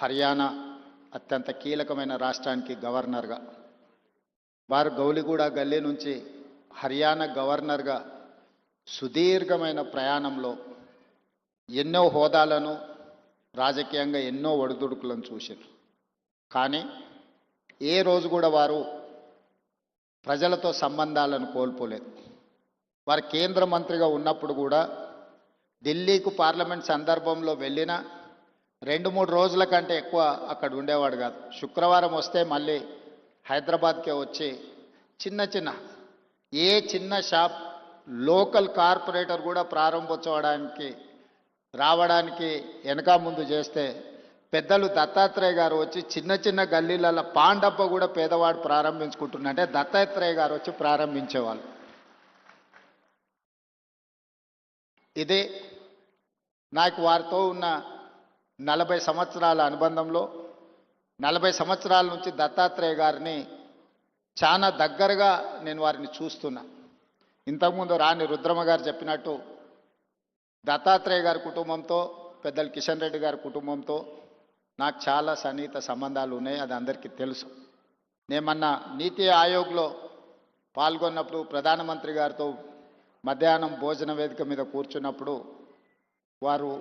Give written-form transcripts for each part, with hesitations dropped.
హర్యానా అత్యంత కీలకమైన రాష్ట్రానికి గవర్నర్గా, వారు గౌలిగూడ గల్లీ నుంచి హర్యానా గవర్నర్గా సుదీర్ఘమైన ప్రయాణంలో ఎన్నో హోదాలను, రాజకీయంగా ఎన్నో ఒడిదుడుకులను చూశారు. కానీ ఏ రోజు కూడా వారు ప్రజలతో సంబంధాలను కోల్పోలేదు. వారు కేంద్ర మంత్రిగా ఉన్నప్పుడు కూడా ఢిల్లీకు పార్లమెంట్ సందర్భంలో వెళ్ళిన 2-3 రోజుల కంటే ఎక్కువ అక్కడ ఉండేవాడు కాదు. శుక్రవారం వస్తే మళ్ళీ హైదరాబాద్కే వచ్చి చిన్న షాప్ లోకల్ కార్పొరేటర్ కూడా ప్రారంభోత్సవానికి రావడానికి వెనక ముందు చేస్తే పెద్దలు దత్తాత్రేయ గారు వచ్చి చిన్న గల్లీలలో పాండప్ప కూడా పేదవాడు ప్రారంభించుకుంటున్నంటే దత్తాత్రేయ గారు వచ్చి ప్రారంభించేవాళ్ళు. ఇదే నాకు వారితో ఉన్న 40 సంవత్సరాల అనుబంధంలో 40 సంవత్సరాల నుంచి దత్తాత్రేయ గారిని చాలా దగ్గరగా నేను వారిని చూస్తున్నా. ఇంతకుముందు రాణి రుద్రమ్మ గారు చెప్పినట్టు దత్తాత్రేయ గారి కుటుంబంతో, పెద్దలు కిషన్ రెడ్డి గారి కుటుంబంతో నాకు చాలా సన్నిహిత సంబంధాలు ఉన్నాయి. అది అందరికీ తెలుసు. నేను మొన్న నీతి ఆయోగ్లో పాల్గొన్నప్పుడు ప్రధానమంత్రి గారితో మధ్యాహ్నం భోజన వేదిక మీద కూర్చున్నప్పుడు వారు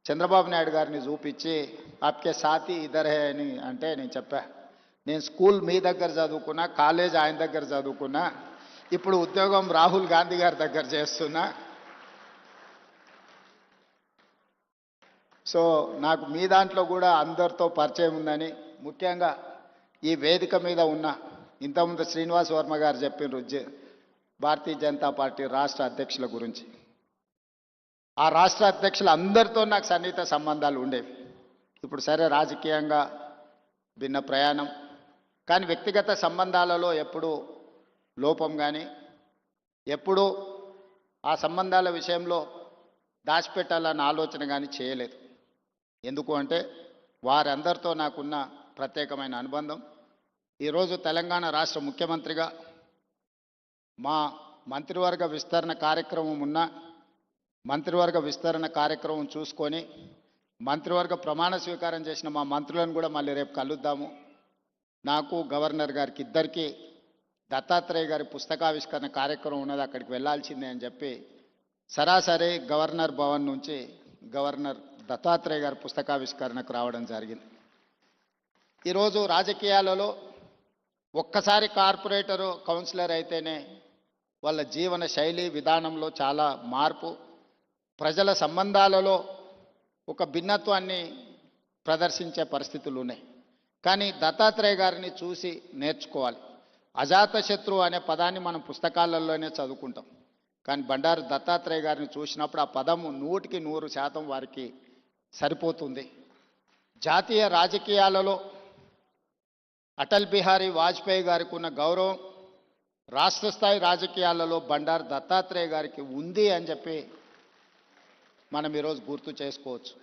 చంద్రబాబు నాయుడు గారిని చూపించి ఆప్కే సాథీ ఇదర్ హే అని అంటే నేను చెప్పా, నేను స్కూల్ మీ దగ్గర చదువుకున్నా, కాలేజ్ ఆయన దగ్గర చదువుకున్నా, ఇప్పుడు ఉద్యోగం రాహుల్ గాంధీ గారి దగ్గర చేస్తున్నా. సో నాకు మీ దాంట్లో కూడా అందరితో పరిచయం ఉందని, ముఖ్యంగా ఈ వేదిక మీద ఉన్న ఇంతకుముందు శ్రీనివాస్ వర్మ గారు చెప్పిన భారతీయ జనతా పార్టీ రాష్ట్ర అధ్యక్షుల గురించి, ఆ రాష్ట్ర అధ్యక్షులు అందరితో నాకు సన్నిహిత సంబంధాలు ఉండేవి. ఇప్పుడు సరే రాజకీయంగా భిన్న ప్రయాణం, కానీ వ్యక్తిగత సంబంధాలలో ఎప్పుడూ లోపం కానీ, ఎప్పుడూ ఆ సంబంధాల విషయంలో దాచిపెట్టాలన్న ఆలోచన కానీ చేయలేదు. ఎందుకు అంటే వారందరితో నాకున్న ప్రత్యేకమైన అనుబంధం. ఈరోజు తెలంగాణ రాష్ట్ర ముఖ్యమంత్రిగా మా మంత్రివర్గ విస్తరణ కార్యక్రమం ఉన్న మంత్రివర్గ విస్తరణ కార్యక్రమం చూసుకొని మంత్రివర్గ ప్రమాణ స్వీకారం చేసిన మా మంత్రులను కూడా మళ్ళీ రేపు కలుద్దాము. నాకు గవర్నర్ గారికి ఇద్దరికీ దత్తాత్రేయ గారి పుస్తకావిష్కరణ కార్యక్రమం ఉన్నది, అక్కడికి వెళ్ళాల్సిందే అని చెప్పి సరాసరి గవర్నర్ భవన్ నుంచి గవర్నర్ దత్తాత్రేయ గారి పుస్తకావిష్కరణకు రావడం జరిగింది. ఈరోజు రాజకీయాలలో ఒక్కసారి కార్పొరేటరు, కౌన్సిలర్ అయితేనే వాళ్ళ జీవన శైలి విధానంలో చాలా మార్పు, ప్రజల సంబంధాలలో ఒక భిన్నత్వాన్ని ప్రదర్శించే పరిస్థితులు ఉన్నాయి. కానీ దత్తాత్రేయ గారిని చూసి నేర్చుకోవాలి. అజాతశత్రు అనే పదాన్ని మనం పుస్తకాలలోనే చదువుకుంటాం, కానీ బండారు దత్తాత్రేయ గారిని చూసినప్పుడు ఆ పదము 100% వారికి సరిపోతుంది. జాతీయ రాజకీయాలలో అటల్ బిహారీ వాజ్పేయి గారికి ఉన్న గౌరవం రాష్ట్ర స్థాయి రాజకీయాలలో బండారు దత్తాత్రేయ గారికి ఉంది అని చెప్పి మనం ఈరోజు గుర్తు చేసుకోవచ్చు.